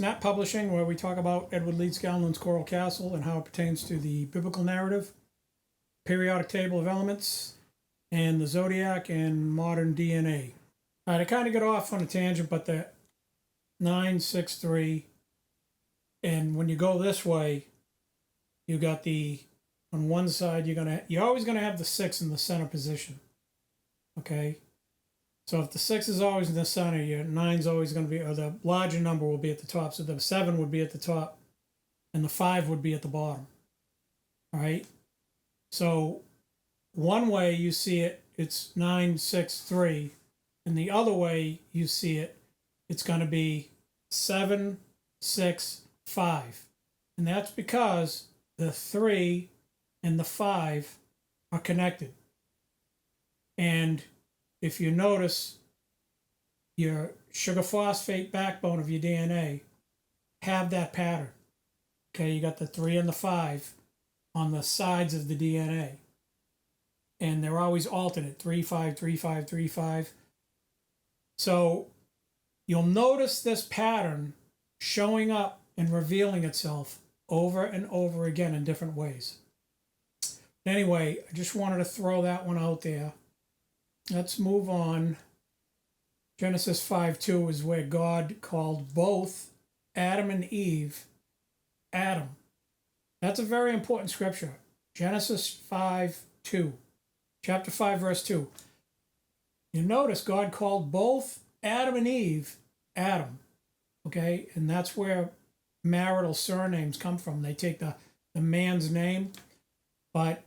Snap Publishing, where we talk about Edward Lee Scanlon's Coral Castle and how it pertains to the biblical narrative, periodic table of elements, and the zodiac and modern DNA. All right, I kind of got off on a tangent, but the 963, and when you go this way, you got the, on one side, you're always gonna have the 6 in the center position. Okay, so if the 6 is always in the center, your 9's always going to be, or the larger number will be at the top. So the 7 would be at the top, and the 5 would be at the bottom. All right. So one way you see it, it's 963, and the other way you see it, it's going to be 7, 6, 5, and that's because the 3 and the 5 are connected. And if you notice, your sugar phosphate backbone of your DNA have that pattern. Okay, you got the 3 and the 5 on the sides of the DNA. And they're always alternate, 3, 5, 3, 5, 3, 5. So you'll notice this pattern showing up and revealing itself over and over again in different ways. Anyway, I just wanted to throw that one out there. Let's move on. Genesis 5:2 is where God called both Adam and Eve Adam. That's a very important scripture. Genesis 5:2, chapter 5, verse 2. You notice God called both Adam and Eve Adam. Okay, and that's where marital surnames come from. They take the man's name, but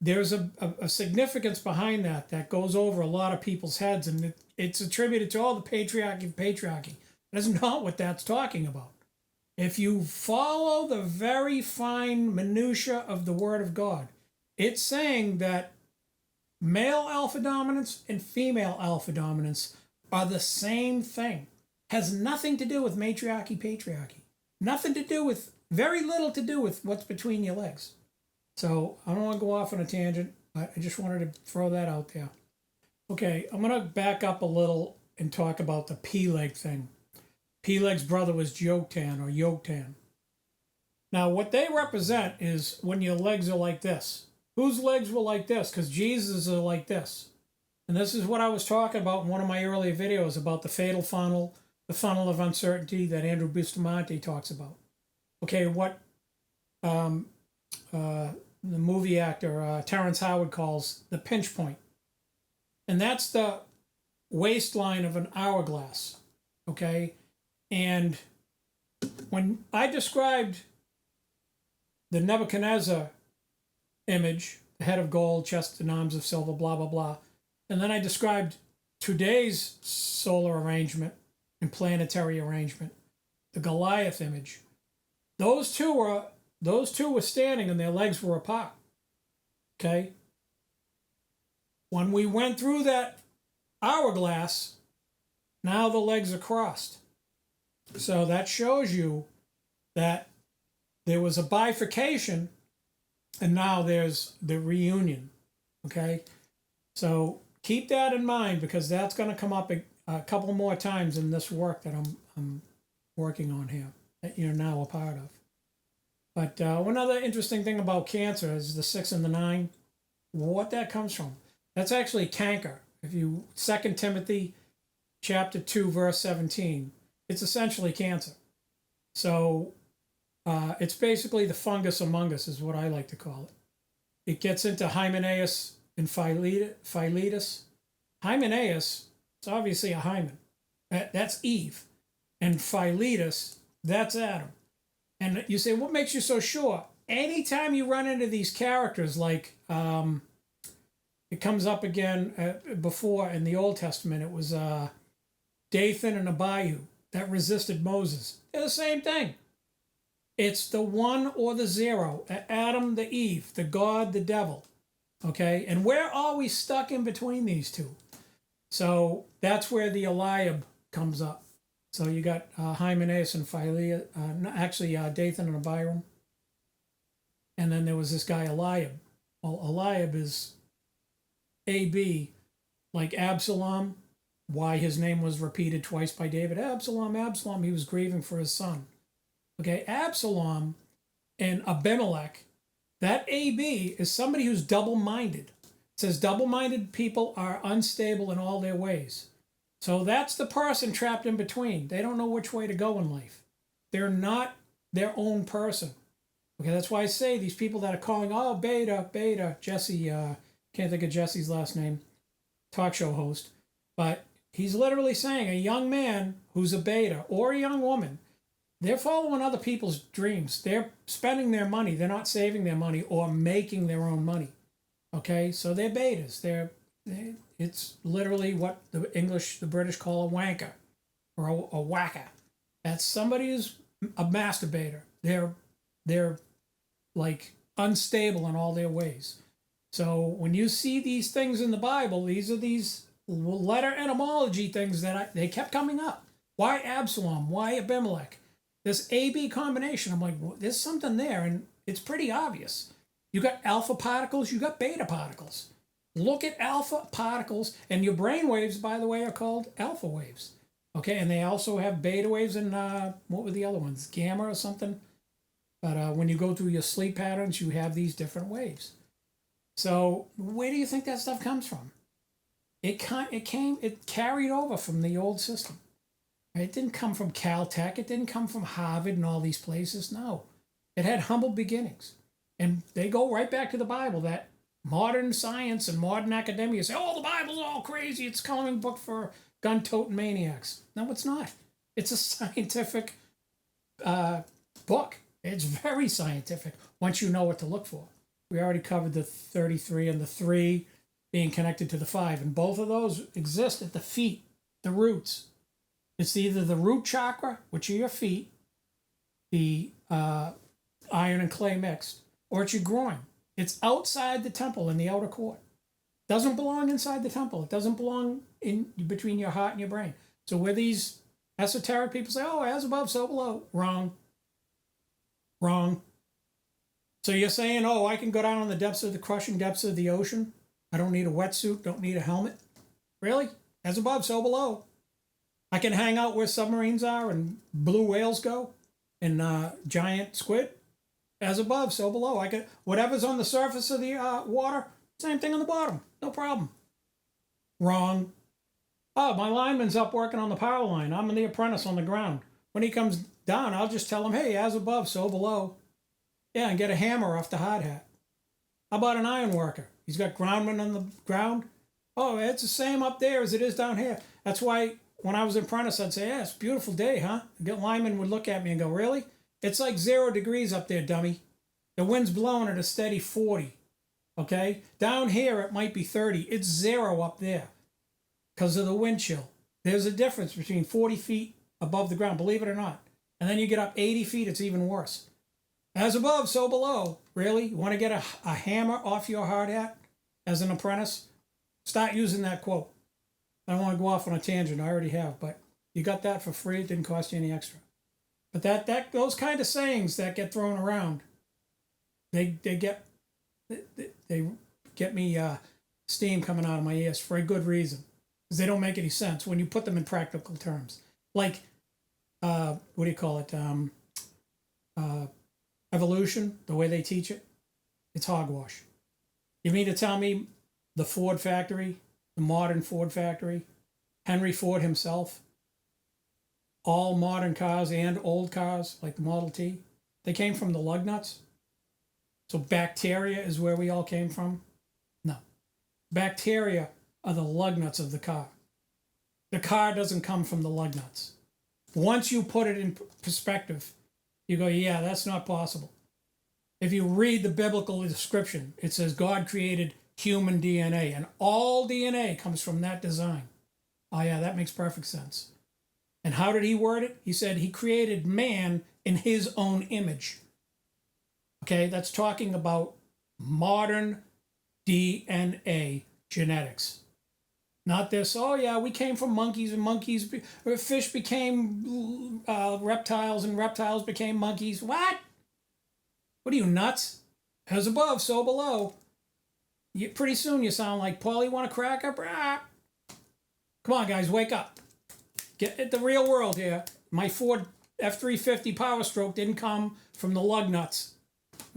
there's a significance behind that goes over a lot of people's heads, and it's attributed to all the patriarchy. That's not what that's talking about. If you follow the very fine minutia of the Word of God, it's saying that male alpha dominance and female alpha dominance are the same thing. Has nothing to do with matriarchy, patriarchy. Nothing to do with, very little to do with what's between your legs. So I don't want to go off on a tangent. I just wanted to throw that out there. Okay, I'm going to back up a little and talk about the Peleg thing. Peleg's brother was Joktan or Yoktan. Now, what they represent is when your legs are like this. Whose legs were like this? Because Jesus are like this. And this is what I was talking about in one of my earlier videos about the fatal funnel, the funnel of uncertainty that Andrew Bustamante talks about. Okay, what the movie actor Terrence Howard calls the pinch point. And that's the waistline of an hourglass, okay? And when I described the Nebuchadnezzar image, the head of gold, chest and arms of silver, blah, blah, blah, and then I described today's solar arrangement and planetary arrangement, the Goliath image, those two were standing and their legs were apart. Okay? When we went through that hourglass, now the legs are crossed. So that shows you that there was a bifurcation and now there's the reunion. Okay? So keep that in mind because that's going to come up a couple more times in this work that I'm working on here that you're now a part of. But one other interesting thing about Cancer is the 6 and the 9. What that comes from. That's actually canker. If you 2 Timothy chapter 2 verse 17, it's essentially cancer. So it's basically the fungus among us is what I like to call it. It gets into Hymenaeus and Philetus. Hymenaeus, it's obviously a hymen. That's Eve. And Philetus, that's Adam. And you say, what makes you so sure? Anytime you run into these characters, like it comes up again before in the Old Testament, it was Dathan and Abihu that resisted Moses. They're the same thing. It's the 1 or the 0, Adam, the Eve, the God, the devil. Okay? And we're always stuck in between these two. So that's where the Eliab comes up. So you got Hymenaeus and Philetus, Dathan and Abiram. And then there was this guy Eliab. Well, Eliab is AB, like Absalom, why his name was repeated twice by David. Absalom, Absalom, he was grieving for his son. Okay, Absalom and Abimelech, that AB is somebody who's double-minded. It says double-minded people are unstable in all their ways. So that's the person trapped in between. They don't know which way to go in life. They're not their own person. Okay, that's why I say these people that are calling, oh, beta, Jesse, can't think of Jesse's last name, talk show host, but he's literally saying a young man who's a beta or a young woman, they're following other people's dreams. They're spending their money. They're not saving their money or making their own money. Okay, so they're betas. It's literally what the British call a wanker or a whacker. That's somebody who's a masturbator. They're like unstable in all their ways. So when you see these things in the Bible, these are these letter etymology things that they kept coming up. Why Absalom? Why Abimelech? This AB combination. I'm like, well, there's something there, and it's pretty obvious. You got alpha particles, you got beta particles. Look at alpha particles, and your brain waves, by the way, are called alpha waves. Okay, and they also have beta waves and what were the other ones? Gamma or something? But when you go through your sleep patterns, you have these different waves. So where do you think that stuff comes from? It carried over from the old system. It didn't come from Caltech. It didn't come from Harvard and all these places. No, it had humble beginnings. And they go right back to the Bible, that modern science and modern academia say, oh, the Bible's all crazy. It's a coloring book for gun-toting maniacs. No, it's not. It's a scientific book. It's very scientific once you know what to look for. We already covered the 33 and the 3 being connected to the 5. And both of those exist at the feet, the roots. It's either the root chakra, which are your feet, the iron and clay mixed, or it's your groin. It's outside the temple in the outer court. It doesn't belong inside the temple. It doesn't belong in between your heart and your brain. So where these esoteric people say, oh, as above, so below. Wrong. So you're saying, oh, I can go down in the crushing depths of the ocean. I don't need a wetsuit, don't need a helmet. Really? As above, so below. I can hang out where submarines are and blue whales go and giant squid. As above, so below. Whatever's on the surface of the water, same thing on the bottom. No problem. Wrong. Oh, my lineman's up working on the power line. I'm the apprentice on the ground. When he comes down, I'll just tell him, hey, as above, so below. Yeah, and get a hammer off the hard hat. How about an iron worker? He's got groundmen on the ground. Oh, it's the same up there as it is down here. That's why when I was an apprentice, I'd say, yeah, it's a beautiful day, huh? The lineman would look at me and go, really? It's like 0 degrees up there, dummy. The wind's blowing at a steady 40. Okay? Down here, it might be 30. It's 0 up there because of the wind chill. There's a difference between 40 feet above the ground, believe it or not. And then you get up 80 feet, it's even worse. As above, so below. Really? You want to get a hammer off your hard hat as an apprentice? Start using that quote. I don't want to go off on a tangent. I already have, but you got that for free. It didn't cost you any extra. But those kind of sayings that get thrown around, they get me steam coming out of my ears for a good reason, because they don't make any sense when you put them in practical terms. Like, what do you call it? Evolution, the way they teach it, it's hogwash. You mean to tell me the Ford factory, the modern Ford factory, Henry Ford himself, all modern cars and old cars like the Model T, they came from the lug nuts? So bacteria is where we all came from? No. Bacteria are the lug nuts of the car. The car doesn't come from the lug nuts. Once you put it in perspective, you go, yeah, that's not possible. If you read the biblical description, it says God created human DNA, and all DNA comes from that design. Oh yeah, that makes perfect sense. And how did he word it? He said he created man in his own image. Okay, that's talking about modern DNA genetics. Not this, oh yeah, we came from monkeys and fish became reptiles and reptiles became monkeys. What? What are you, nuts? As above, so below. Pretty soon you sound like, Paul, you want a cracker? Come on, guys, wake up. Get at the real world here. My Ford F-350 Power Stroke didn't come from the lug nuts,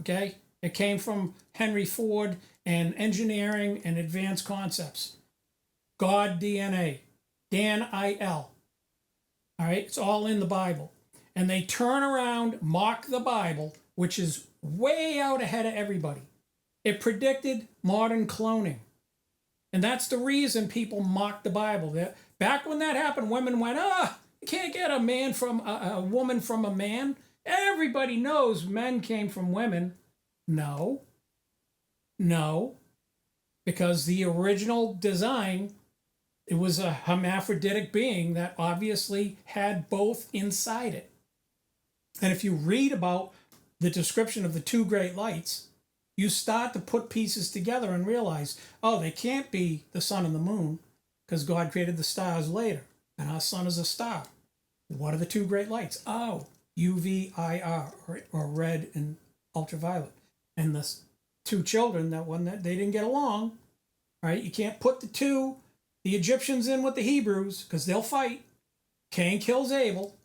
okay? It came from Henry Ford and engineering and advanced concepts. God DNA, Dan I-L. All right, it's all in the Bible. And they turn around, mock the Bible, which is way out ahead of everybody. It predicted modern cloning. And that's the reason people mock the Bible. Back when that happened, women went, you can't get a man from a woman from a man. Everybody knows men came from women. No, because the original design, it was a hermaphroditic being that obviously had both inside it. And if you read about the description of the two great lights, you start to put pieces together and realize, oh, they can't be the sun and the moon because God created the stars later, and our sun is a star. What are the two great lights? Oh, UV-IR, or red and ultraviolet. And the two children, that they didn't get along, right? You can't put the Egyptians in with the Hebrews because they'll fight. Cain kills Abel.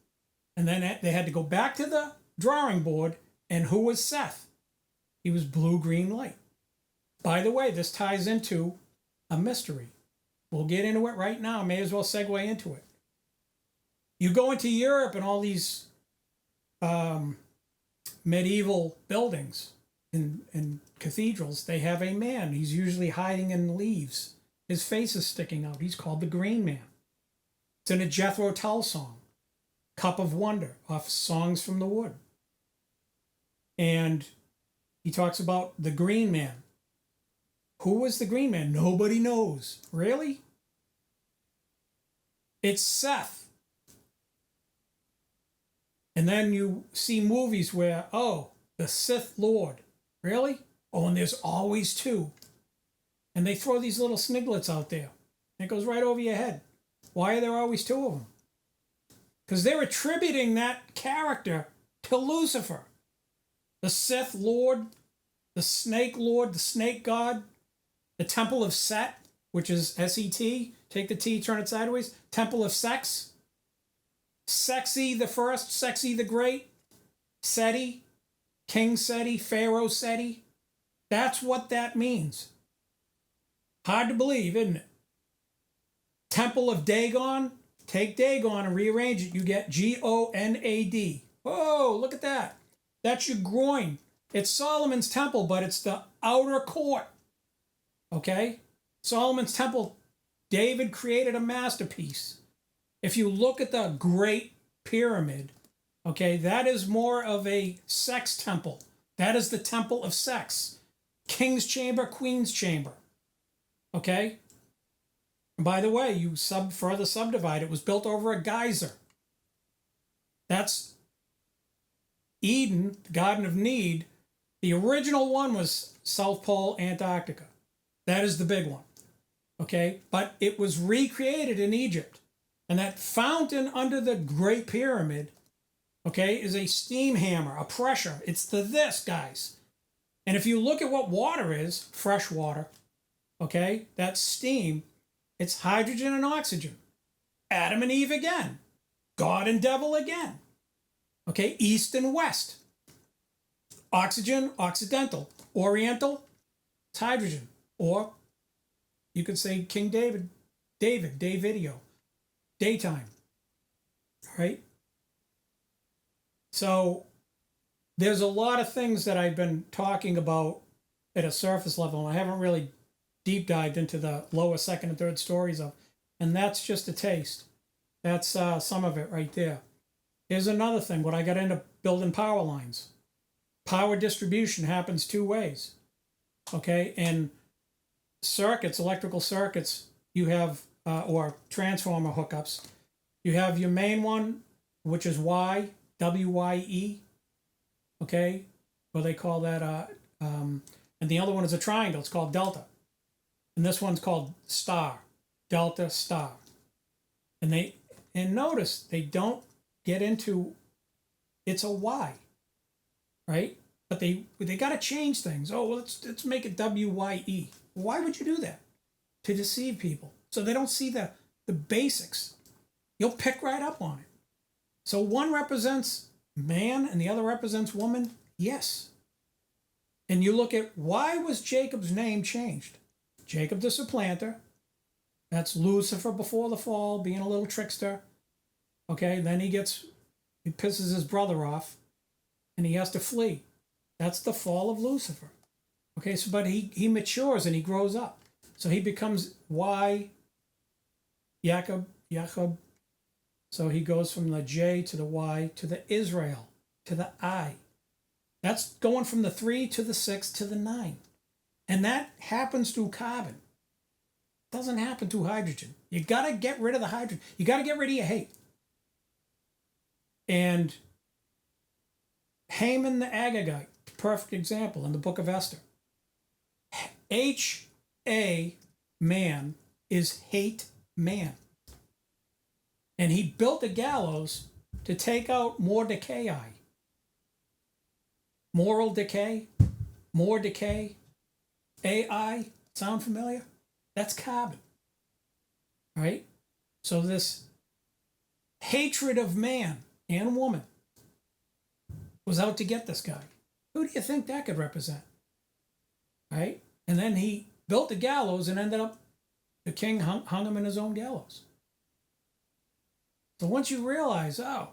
And then they had to go back to the drawing board. And who was Seth? He was blue-green light. By the way, this ties into a mystery. We'll get into it right now. May as well segue into it. You go into Europe and all these medieval buildings and cathedrals, they have a man. He's usually hiding in leaves. His face is sticking out. He's called the Green Man. It's in a Jethro Tull song, Cup of Wonder, off Songs from the Wood. And he talks about the Green Man. Who was the Green Man? Nobody knows. Really? It's Seth. And then you see movies where, the Sith Lord. Really? Oh, and there's always two. And they throw these little sniglets out there. And it goes right over your head. Why are there always two of them? Because they're attributing that character to Lucifer. The Sith Lord, the Snake Lord, the Snake God, the Temple of Set, which is S-E-T. Take the T, turn it sideways. Temple of Sex. Sexy the First, Sexy the Great. Seti, King Seti, Pharaoh Seti. That's what that means. Hard to believe, isn't it? Temple of Dagon. Take Dagon and rearrange it. You get G-O-N-A-D. Oh, look at that. That's your groin. It's Solomon's temple, but it's the outer court. Okay? Solomon's temple, David created a masterpiece. If you look at the Great Pyramid, okay, that is more of a sex temple. That is the temple of sex. King's chamber, queen's chamber. Okay? And by the way, you further subdivide, it was built over a geyser. That's Eden, the Garden of Need. The original one was South Pole, Antarctica. That is the big one. Okay? But it was recreated in Egypt. And that fountain under the Great Pyramid, okay, is a steam hammer, a pressure. It's this, guys. And if you look at what water is, fresh water, okay, that's steam. It's hydrogen and oxygen. Adam and Eve again. God and devil again. Okay, east and west. Oxygen, occidental. Oriental, it's hydrogen. Or you could say King David, day video, daytime. All right? So there's a lot of things that I've been talking about at a surface level, and I haven't really deep dived into the lower second and third stories of, and that's just a taste. That's some of it right there. Here's another thing, when I got into building power lines. Power distribution happens two ways, okay? And circuits, electrical circuits, you have, or transformer hookups, you have your main one, which is Y, W-Y-E, okay? Well, they call that, and the other one is a triangle, it's called delta. And this one's called star, delta star. And notice they don't get into, it's a Y, right? But they got to change things. Oh, well, let's make it W-Y-E. Why would you do that? To deceive people. So they don't see the basics. You'll pick right up on it. So one represents man and the other represents woman? Yes. And you look at why was Jacob's name changed? Jacob the supplanter. That's Lucifer before the fall, being a little trickster. Okay, then he pisses his brother off and he has to flee. That's the fall of Lucifer. Okay, so but he matures and he grows up. So he becomes Jacob. So he goes from the J to the Y to the Israel to the I. That's going from the 3 to the 6 to the 9. And that happens through carbon. It doesn't happen through hydrogen. You got to get rid of the hydrogen. You got to get rid of your hate. And Haman the Agagite, perfect example in the book of Esther. H-A man is hate man. And he built a gallows to take out Mordecai. Moral decay, more decay, AI, sound familiar? That's carbon. All right? So this hatred of man and woman was out to get this guy. Who do you think that could represent? Right? And then he built the gallows and ended up, the king hung him in his own gallows. So once you realize, oh,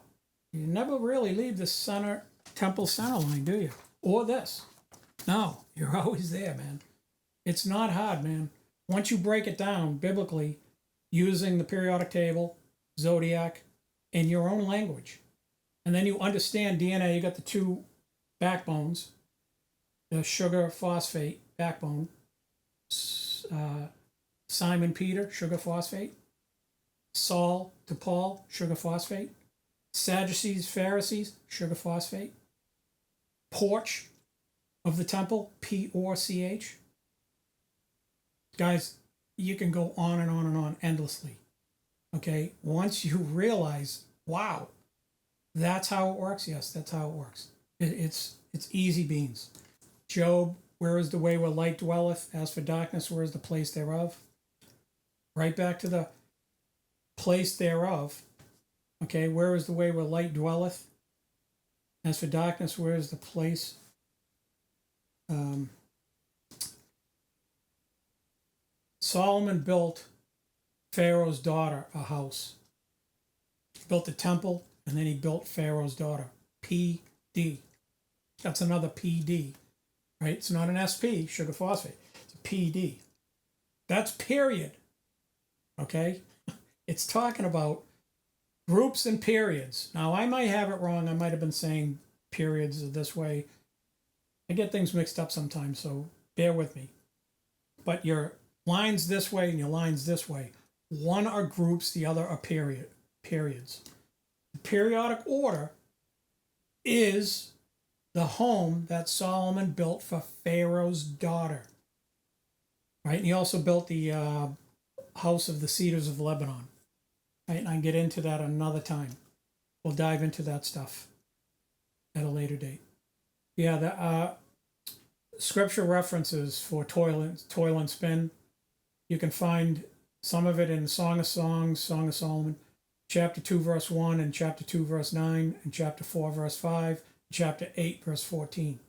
you never really leave the temple center line, do you? Or this. No, you're always there, man. It's not hard, man. Once you break it down biblically, using the periodic table, zodiac, in your own language, and then you understand DNA, you got the two backbones, the sugar phosphate backbone, Simon Peter, sugar phosphate, Saul to Paul, sugar phosphate, Sadducees, Pharisees, sugar phosphate, porch of the temple, P-O-R-C-H. Guys, you can go on and on and on endlessly. Okay, once you realize, wow, that's how it works. Yes, that's how it works. It's easy beans. Job, where is the way where light dwelleth? As for darkness, where is the place thereof? Right back to the place thereof. Okay, where is the way where light dwelleth? As for darkness, where is the place? Solomon built Pharaoh's daughter a house. He built a temple, and then he built Pharaoh's daughter. PD. That's another PD, right? It's not an SP, sugar phosphate. It's a PD. That's period. Okay? It's talking about groups and periods. Now, I might have it wrong. I might have been saying periods this way. I get things mixed up sometimes, so bear with me. But your lines this way and your lines this way. One are groups, the other are periods. The periodic order is the home that Solomon built for Pharaoh's daughter. Right? And he also built the house of the cedars of Lebanon. Right? And I can get into that another time. We'll dive into that stuff at a later date. Yeah, the scripture references for toil and spin. You can find some of it in Song of Songs, Song of Solomon, chapter 2, verse 1, and chapter 2, verse 9, and chapter 4, verse 5, and chapter 8, verse 14.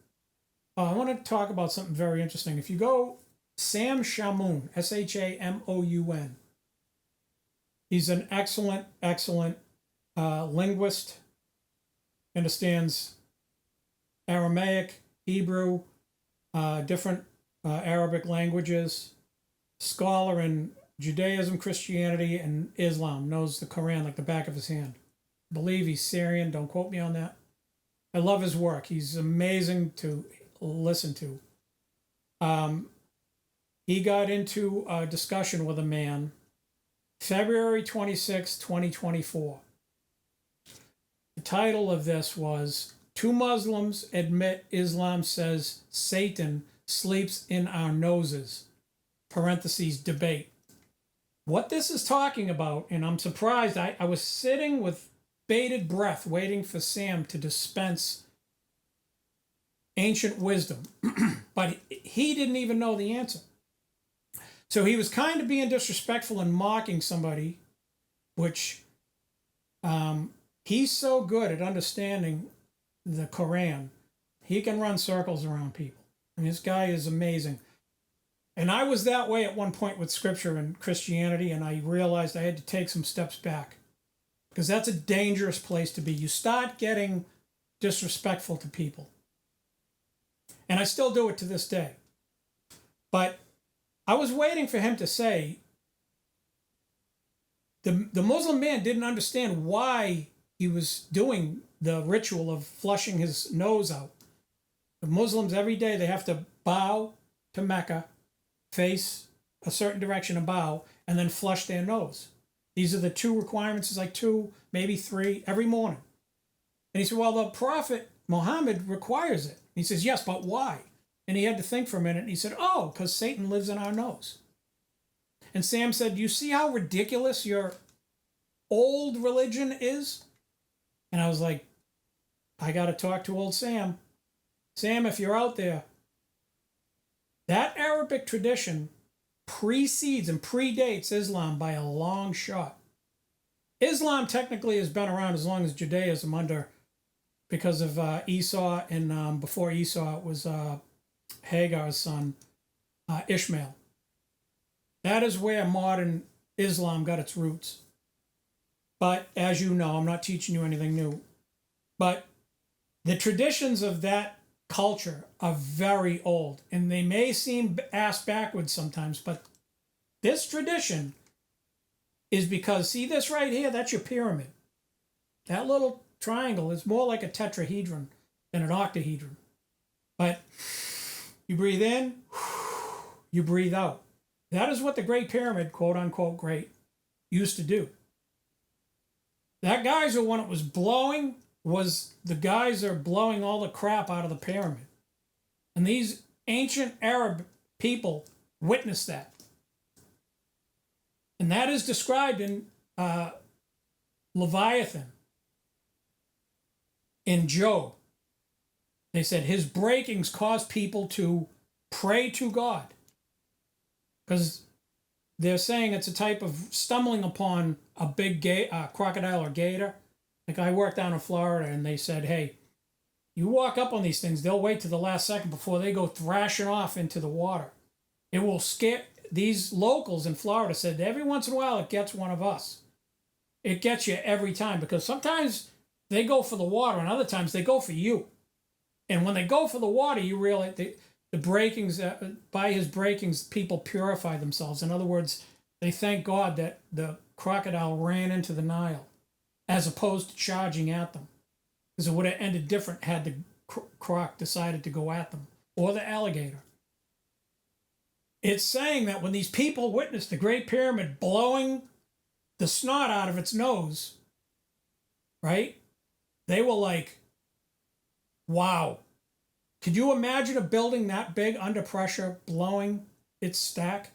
I want to talk about something very interesting. If you go Sam Shamoun, S-H-A-M-O-U-N, he's an excellent linguist, understands Aramaic, Hebrew, different Arabic languages, scholar in Judaism, Christianity, and Islam, knows the Quran like the back of his hand. I believe he's Syrian, don't quote me on that. I love his work. He's amazing to listen to. He got into a discussion with a man February 26, 2024. The title of this was, Two Muslims Admit Islam Says Satan Sleeps in Our Noses, parentheses, debate. What this is talking about, and I'm surprised, I was sitting with bated breath waiting for Sam to dispense ancient wisdom, but he didn't even know the answer. So he was kind of being disrespectful and mocking somebody, which he's so good at understanding the Quran. He can run circles around people. And this guy is amazing. And I was that way at one point with scripture and Christianity, and I realized I had to take some steps back because that's a dangerous place to be. You start getting disrespectful to people. And I still do it to this day. But I was waiting for him to say, the Muslim man didn't understand why he was doing the ritual of flushing his nose out. The Muslims, every day, they have to bow to Mecca, face a certain direction and bow, and then flush their nose. These are the 2 requirements. It's like 2, maybe 3, every morning. And he said, well, the Prophet Muhammad requires it. He says, yes, but why? And he had to think for a minute. And he said, oh, because Satan lives in our nose. And Sam said, you see how ridiculous your old religion is? And I was like, I got to talk to old Sam. Sam, if you're out there, that Arabic tradition precedes and predates Islam by a long shot. Islam technically has been around as long as Judaism because of Esau, and before Esau it was Hagar's son, Ishmael. That is where modern Islam got its roots. But as you know, I'm not teaching you anything new, but the traditions of that culture are very old, and they may seem ass backwards sometimes, but this tradition is because, see this right here, that's your pyramid. That little triangle is more like a tetrahedron than an octahedron. But you breathe in, you breathe out. That is what the Great Pyramid, quote unquote great, used to do. That geyser, when it was blowing, was the geyser blowing all the crap out of the pyramid. And these ancient Arab people witnessed that. And that is described in Leviathan, in Job. They said his breakings caused people to pray to God. Because they're saying it's a type of stumbling upon a big crocodile or gator. Like I worked down in Florida, and they said, hey, you walk up on these things, they'll wait to the last second before they go thrashing off into the water. It will scare. These locals in Florida said every once in a while it gets one of us. It gets you every time, because sometimes they go for the water and other times they go for you. And when they go for the water, you realize the breakings, by his breakings, people purify themselves. In other words, they thank God that the crocodile ran into the Nile as opposed to charging at them. Because it would have ended different had the croc decided to go at them, or the alligator. It's saying that when these people witnessed the Great Pyramid blowing the snot out of its nose, right? They were like, wow. Could you imagine a building that big under pressure blowing its stack?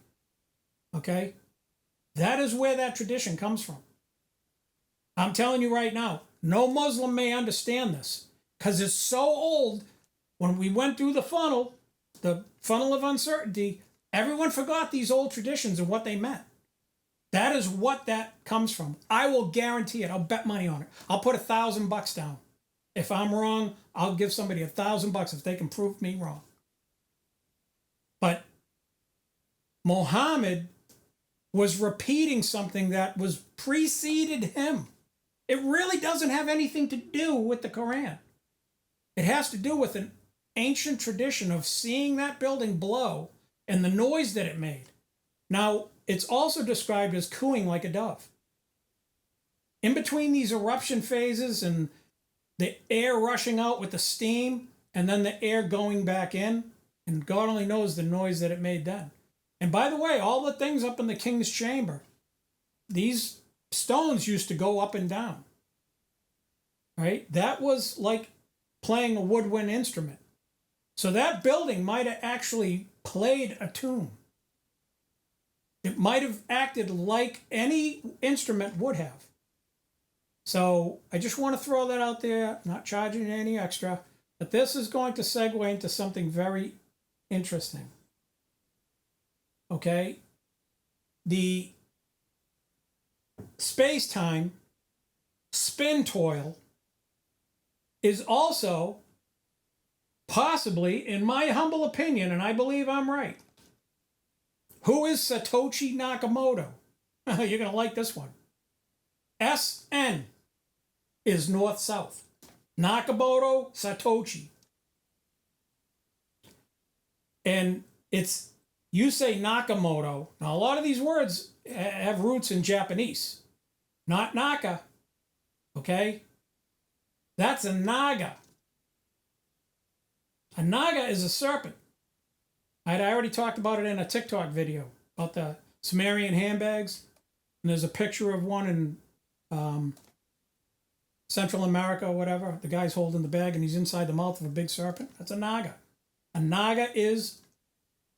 Okay? That is where that tradition comes from. I'm telling you right now, no Muslim may understand this because it's so old. When we went through the funnel of uncertainty, everyone forgot these old traditions and what they meant. That is what that comes from. I will guarantee it. I'll bet money on it. I'll put $1,000 down. If I'm wrong, I'll give somebody $1,000 if they can prove me wrong. But Muhammad was repeating something that was preceded him. It really doesn't have anything to do with the Quran. It has to do with an ancient tradition of seeing that building blow and the noise that it made. Now, it's also described as cooing like a dove. In between these eruption phases and the air rushing out with the steam and then the air going back in, and God only knows the noise that it made then. And by the way, all the things up in the king's chamber, these stones used to go up and down. Right? That was like playing a woodwind instrument. So that building might have actually played a tune. It might have acted like any instrument would have. So I just want to throw that out there, not charging any extra, but this is going to segue into something very interesting. Okay? The space-time spin toil is also possibly, in my humble opinion, and I believe I'm right. Who is Satoshi Nakamoto? You're going to like this one. SN is north-south. Nakamoto, Satoshi. And it's, you say Nakamoto. Now, a lot of these words have roots in Japanese. Not Naka. Okay? That's a naga. A naga is a serpent. I already talked about it in a TikTok video about the Sumerian handbags. And there's a picture of one in Central America or whatever. The guy's holding the bag and he's inside the mouth of a big serpent. That's a naga. A naga is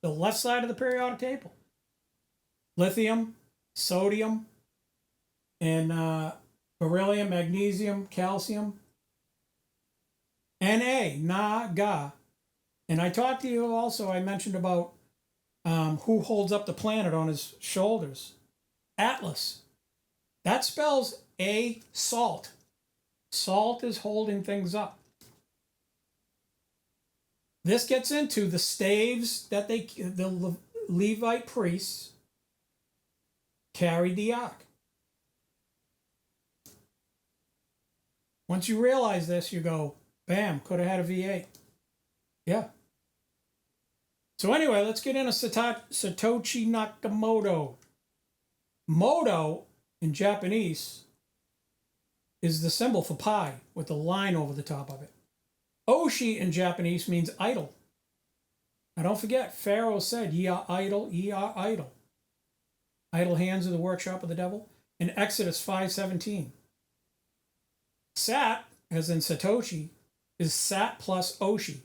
the left side of the periodic table. Lithium, sodium, and beryllium, magnesium, calcium. Na, naga. And I talked to you also, I mentioned about who holds up the planet on his shoulders. Atlas. That spells a salt. Salt is holding things up. This gets into the staves that the Levite priests carried the ark. Once you realize this, you go, bam, could have had a V8. Yeah. So anyway, let's get into Satoshi Nakamoto. Moto in Japanese is the symbol for pi with the line over the top of it. Oshi in Japanese means idol. Now don't forget, Pharaoh said, ye are idle, ye are idle. Idle hands are the workshop of the devil. In Exodus 5:17. Sat, as in Satoshi, is Sat plus Oshi.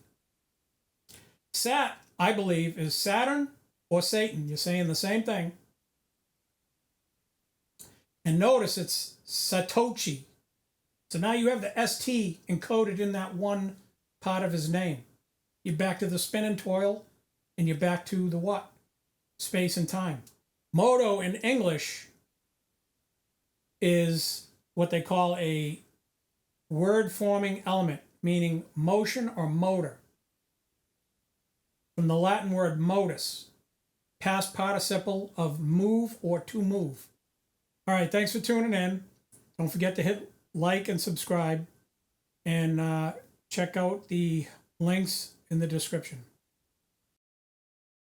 Sat, I believe, is Saturn or Satan. You're saying the same thing. And notice it's Satoshi. So now you have the ST encoded in that one part of his name. You're back to the spin and toil, and you're back to the what? Space and time. Moto in English is what they call a word-forming element, meaning motion or motor. From the Latin word modus, past participle of move or to move. All right, thanks for tuning in. Don't forget to hit like and subscribe, and check out the links in the description.